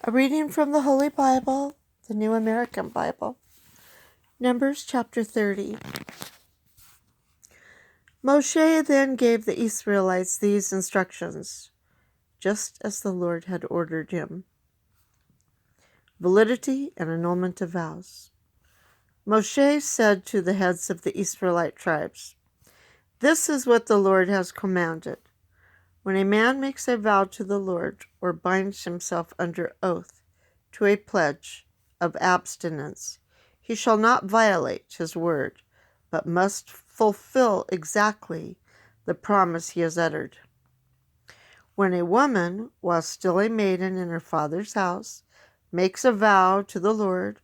A reading from the Holy Bible, the New American Bible. Numbers chapter 30. Moshe then gave the Israelites these instructions, just as the Lord had ordered him. Validity and annulment of vows. Moshe said to the heads of the Israelite tribes, "This is what the Lord has commanded. When a man makes a vow to the Lord or binds himself under oath to a pledge of abstinence, he shall not violate his word, but must fulfill exactly the promise he has uttered. When a woman, while still a maiden in her father's house, makes a vow to the Lord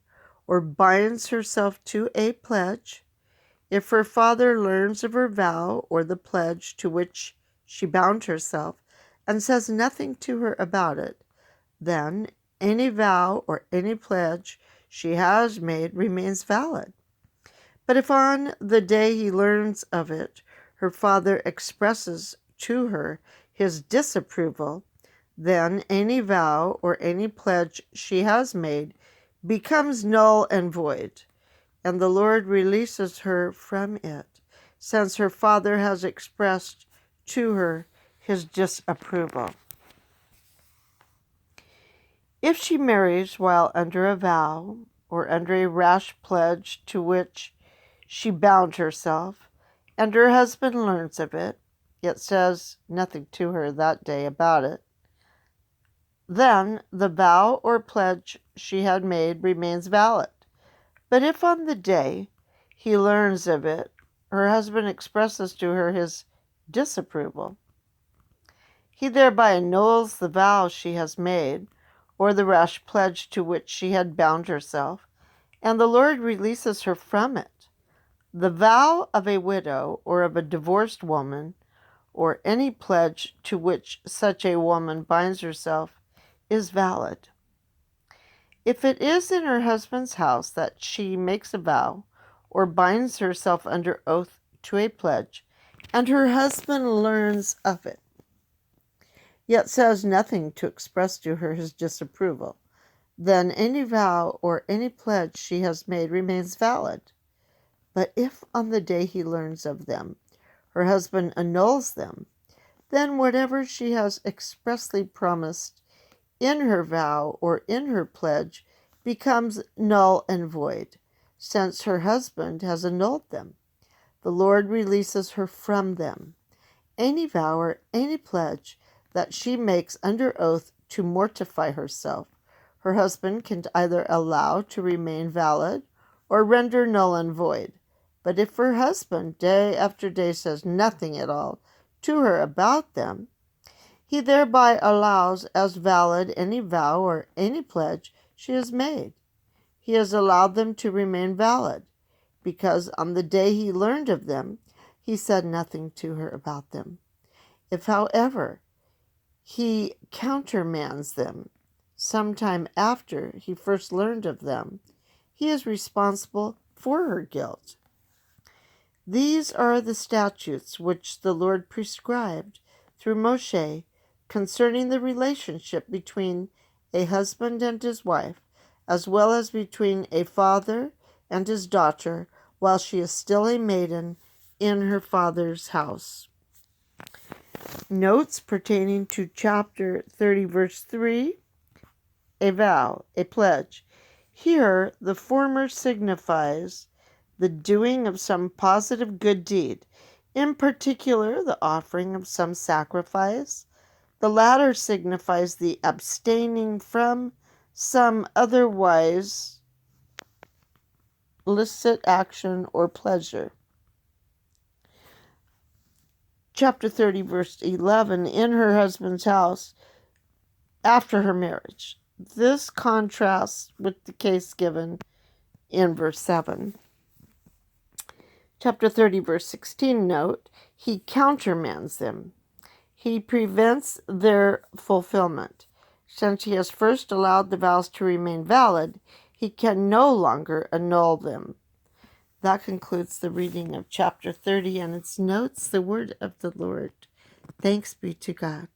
or binds herself to a pledge, if her father learns of her vow or the pledge to which she bound herself and says nothing to her about it, then any vow or any pledge she has made remains valid. But if on the day he learns of it, her father expresses to her his disapproval, then any vow or any pledge she has made becomes null and void, and the Lord releases her from it, since her father has expressed to her his disapproval. If she marries while under a vow or under a rash pledge to which she bound herself, and her husband learns of it, yet says nothing to her that day about it, then the vow or pledge she had made remains valid. But if on the day he learns of it, her husband expresses to her his disapproval, he thereby annuls the vow she has made, or the rash pledge to which she had bound herself, and the Lord releases her from it. The vow of a widow or of a divorced woman, or any pledge to which such a woman binds herself, is valid. If it is in her husband's house that she makes a vow, or binds herself under oath to a pledge, and her husband learns of it, yet says nothing to express to her his disapproval, then any vow or any pledge she has made remains valid. But if on the day he learns of them, her husband annuls them, then whatever she has expressly promised in her vow or in her pledge becomes null and void, since her husband has annulled them. The Lord releases her from them. Any vow or any pledge that she makes under oath to mortify herself, her husband can either allow to remain valid or render null and void. But if her husband day after day says nothing at all to her about them, he thereby allows as valid any vow or any pledge she has made. He has allowed them to remain valid, because on the day he learned of them, he said nothing to her about them. If, however, he countermands them sometime after he first learned of them, he is responsible for her guilt. These are the statutes which the Lord prescribed through Moshe concerning the relationship between a husband and his wife, as well as between a father and his daughter while she is still a maiden in her father's house. Notes pertaining to chapter 30, verse 3, a vow, a pledge. Here, the former signifies the doing of some positive good deed, in particular the offering of some sacrifice. The latter signifies the abstaining from some otherwise illicit action or pleasure. Chapter 30, verse 11, in her husband's house after her marriage. This contrasts with the case given in verse 7. Chapter 30, verse 16, note, he countermands them. He prevents their fulfillment. Since he has first allowed the vows to remain valid, he can no longer annul them. That concludes the reading of chapter 30 and its notes, the word of the Lord. Thanks be to God.